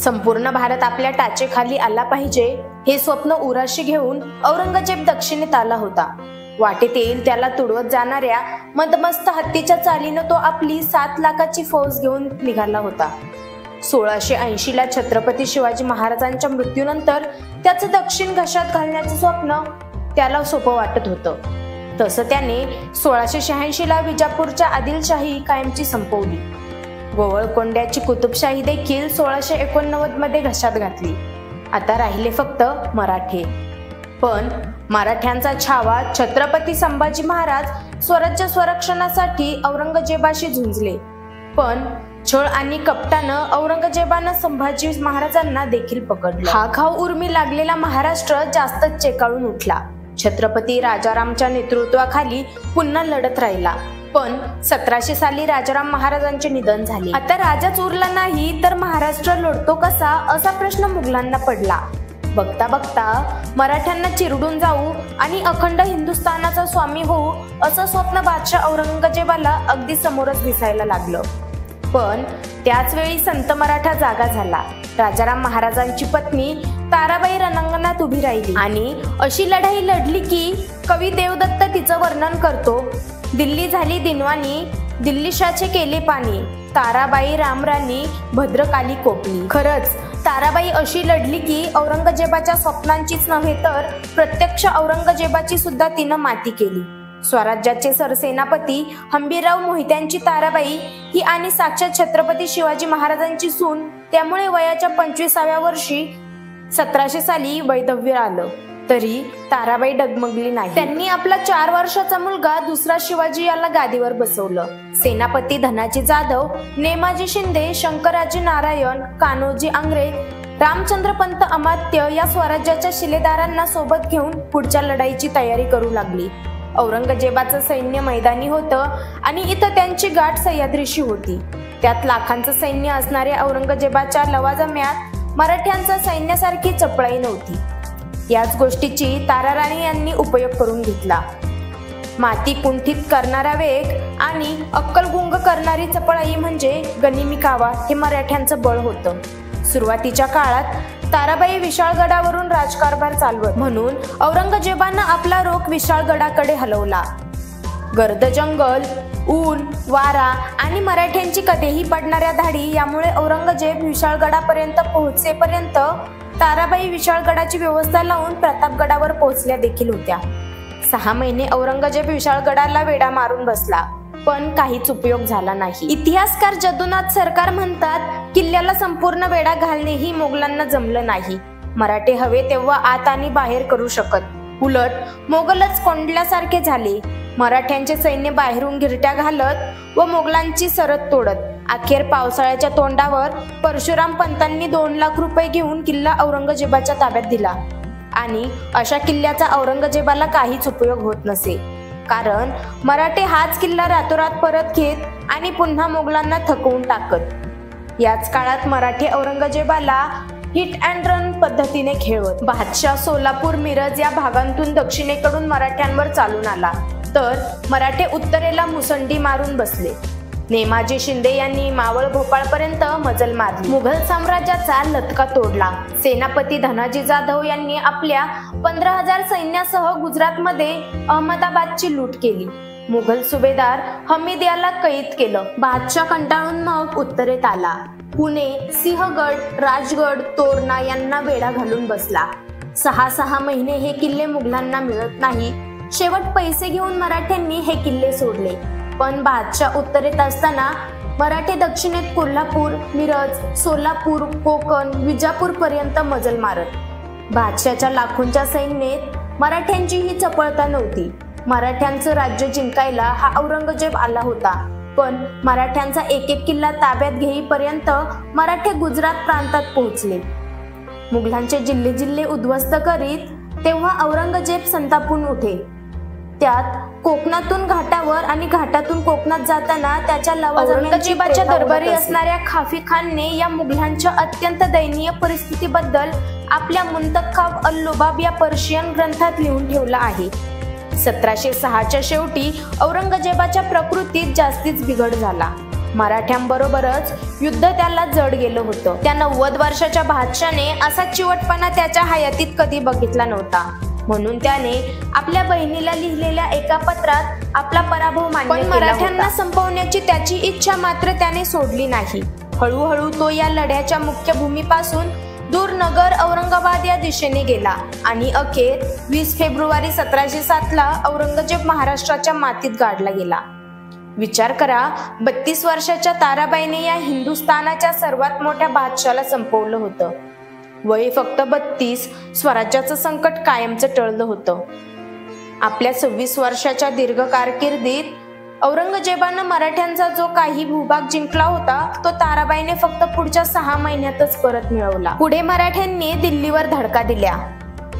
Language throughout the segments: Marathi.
संपूर्ण भारत आपल्या टाचेखाली आला पाहिजे हे स्वप्न उराशी घेऊन औरंगजेब दक्षिणेत आला होता। वाटेत येईल त्याला तुडवत जाणाऱ्या मदमस्त हत्तीच्या चालीनं तो आपली 7 लाखाची फौज घेऊन निघाला होता। 1680 ला छत्रपती शिवाजी महाराजांच्या मृत्यूनंतर त्याचं दक्षिण घशात घालण्याचं स्वप्न त्याला सोपं वाटत होतं। तसं त्याने 1686 ला विजापूरच्या आदिलशाही कायमची संपवली। गोवळकोंड्याची कुतुबशाही देखील 1689 मध्ये घशात घातली। आता राहिले फक्त मराठे। पण मराठ्यांचा छावा छत्रपती संभाजी महाराज स्वराज्य संरक्षणासाठी औरंगजेबाशी झुंजले। पण छळ आणि कपटानं औरंगजेबानं संभाजी महाराजांना देखील पकडलं। हा घाव उर्मी लागलेला महाराष्ट्र जास्तच चेकाळून उठला। छत्रपती राजारामच्या नेतृत्वाखाली पुन्हा लढत राहिला। पण 1700 साली राजाराम महाराजांचे निधन झाले। आता राजाच उरला नाही तर महाराष्ट्र लढतो कसा असा प्रश्न मुघलांना पडला। बघता बघता मराठ्यांना चिरडून जाऊ आणि अखंड हिंदुस्थानाचा स्वामी होऊ असं स्वप्न बादशाह औरंगजेबाला अगदी समोरच दिसायला लागलं। पण त्याच वेळी संत मराठा जागा झाला। राजाराम महाराजांची पत्नी ताराबाई रणांगणात उभी राहिली आणि अशी लढाई लढली की कवी देवदत्त तिचं वर्णन करतो। दिल्ली झाली दिनवानी, दिल्लीशाचे केले पाणी, ताराबाई रामराणी भद्रकाली कोपली। खरंच ताराबाई अशी लढली की औरंगजेबाच्या स्वप्नांचीच नव्हे तर प्रत्यक्ष औरंगजेबाची सुद्धा तिनं माती केली। स्वराज्याचे सरसेनापती हंबीरराव मोहित्यांची ताराबाई ही आणि साक्षात छत्रपती शिवाजी महाराजांची सून, त्यामुळे वयाच्या 25व्या वर्षी 1700 साली वैधव्य आलं तरी ताराबाई डगमगली नाही। त्यांनी आपला 4 वर्षाचा मुलगा दुसरा शिवाजी याला गादीवर बसवलं। सेनापती धनाजी जाधव, नेमाजी शिंदे, शंकराजी नारायण, कान्होजी आंग्रे, रामचंद्रपंत अमात्य या स्वराज्याच्या शिलेदारांना सोबत घेऊन पुढच्या लढाईची तयारी करू लागली। औरंगजेबाचं सैन्य मैदानी होतं आणि इथं त्यांची गाठ सह्याद्रीशी होती। त्यात लाखांचं सैन्य असणाऱ्या औरंगजेबाच्या लवाजम्यात मराठ्यांच्या सैन्यासारखी चपळाई नव्हती। याच गोष्टीची ताराराणी यांनी उपयोग करून घेतला। माती कुंठित करणारा वेग आणि अक्कलगुंग करणारी चपळाई म्हणजे गनिमी कावा हे मराठ्यांचं बळ होतं। सुरुवातीच्या काळात ताराबाई विशाळगडावरून राजकारभार चालवत, म्हणून औरंगजेबानं आपला रोख विशाळगडाकडे हलवला। गर्द जंगल, ऊन, वारा आणि मराठ्यांची कधीही पडणाऱ्या धाडी यामुळे औरंगजेब विशाळगडापर्यंत पोहोचेपर्यंत ताराबाई विशाळगडाची व्यवस्था लावून प्रतापगडावर पोहोचल्या देखील होत्या। 6 महिने औरंगजेब विशाळगडाला वेढा मारून बसला, पण काहीच उपयोग झाला नाही। इतिहासकार जदुनाथ सरकार म्हणतात किल्ल्याला संपूर्ण वेढा घालणेही मोगलांना जमलं नाही। मराठे हवे तेव्हा आत आणि बाहेर करू शकत, उलट मोगलच कोंडल्यासारखे झाले। मराठ्यांचे सैन्य बाहेरून गिरट्या घालत व मोगलांची सरत तोडत अखेर पावसाळ्याच्या तोंडावर परशुराम पंतांनी 2 लाख रुपये घेऊन किल्ला औरंगजेबाच्या ताब्यात दिला। आणि अशा किल्ल्याचा औरंगजेबाला काहीच उपयोग होत नसे, कारण मराठे हाच किल्ला रातोरात परत घेत आणि पुन्हा मोगलांना थकवून टाकत। याच काळात मराठे औरंगजेबाला हिट अँड रन पद्धतीने खेळवत। बादशाह सोलापूर, मिरज या भागांतून दक्षिणेकडून मराठ्यांवर चालून आला तर मराठे उत्तरेला मुसंडी मारून बसले। नेमाजी शिंदे यांनी मावळ भोपाळपर्यंत मजल मारली, मुघल साम्राज्याचा लटका तोडला। सेनापती धनाजी जाधव यांनी आपल्या 15,000 सैन्यासह गुजरातमध्ये अहमदाबादची लूट केली। मुघल सुभेदार हमीद याला कैद केलं। बादशाह कंटाळून मग उत्तरेत आला। पुणे, सिंहगड, राजगड, तोरणा यांना वेढा घालून बसला। 6 महिने हे किल्ले मुघलांना मिळत नाही। शेवट पैसे घेऊन मराठ्यांनी हे किल्ले सोडले। पण बादशाह उत्तरेत असताना मराठे दक्षिणेत कोल्हापूर, मिरज, सोलापूर, कोकण, विजापूर पर्यंत मजल मारत। बादशाहच्या लाखोंच्या सैन्यात मराठ्यांची ही चपळता नव्हती। मराठ्यांचं राज्य जिंकायला हा औरंगजेब आला होता, पण मराठ्यांचा एक किल्ला ताब्यात घेईपर्यंत मराठे गुजरात प्रांतात पोहोचले। मुघलांचे जिल्हे जिल्हे उद्ध्वस्त करीत तेव्हा औरंगजेब संतापून उठे। त्यात कोकणातून घाटावर आणि घाटातून कोकणात जाताना त्याच्या औरंगजेबाच्या दरबारी असणाऱ्या खाफी खानने या मुघलांच्या अत्यंत दयनीय परिस्थितीबद्दल आपल्या मुंतखाब अल लुबाब या पर्शियन ग्रंथात लिहून ठेवला आहे। 1706च्या शेवटी औरंगजेबाच्या प्रकृतीत जास्तीच बिघड झाला। मराठ्यांबरोबरच युद्ध त्याला जड गेलं होतं. त्या 90 वर्षाच्या बादशाने असा चिवटपणा त्याच्या हयातीत कधी बघितला नव्हता. म्हणून त्याने आपल्या बहिणीला लिहिलेल्या एका पत्रात आपला पराभव मान्य केला होता. मराठ्यांना संपवण्याची त्याची इच्छा मात्र त्याने सोडली नाही. हळूहळू तो या लढ्याच्या मुख्य भूमीपासून दूर नगर औरंगाबाद या दिशेने गेला आणि अखेर 20 फेब्रुवारी 1707 ला औरंगजेब महाराष्ट्राच्या मातीत गाडला गेला. विचार करा, 32 वर्षाच्या ताराबाईने या हिंदुस्थानाच्या सर्वात मोठ्या बादशाला संपवलं होतं. वय फक्त 32, स्वराज्याचं संकट कायमचं टळलं होतं. आपल्या 26 वर्षाच्या दीर्घ कारकिर्दीत औरंगजेबानं मराठ्यांचा जो काही भूभाग जिंकला होता तो ताराबाईने फक्त पुढच्या 6 महिन्यातच परत मिळवला. पुढे मराठ्यांनी दिल्लीवर धडका दिल्या.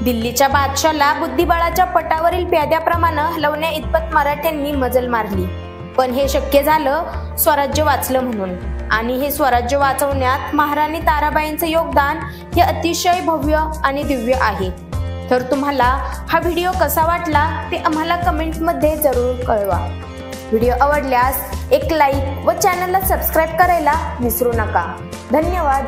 दिल्लीच्या बादशाला बुद्धिबळाच्या पटावरील प्याद्याप्रमाणे हलवण्या इतपत मराठ्यांनी मजल मारली. पण हे शक्य झालं स्वराज्य वाचलं म्हणून. आणि हे स्वराज्य वाचवण्यात महाराणी ताराबाईंचं योगदान हे अतिशय भव्य आणि दिव्य आहे. तर तुम्हाला हा व्हिडिओ कसा वाटला ते आम्हाला कमेंटमध्ये जरूर कळवा. व्हिडिओ आवडल्यास एक लाईक व चॅनलला सबस्क्राईब करायला विसरू नका. धन्यवाद.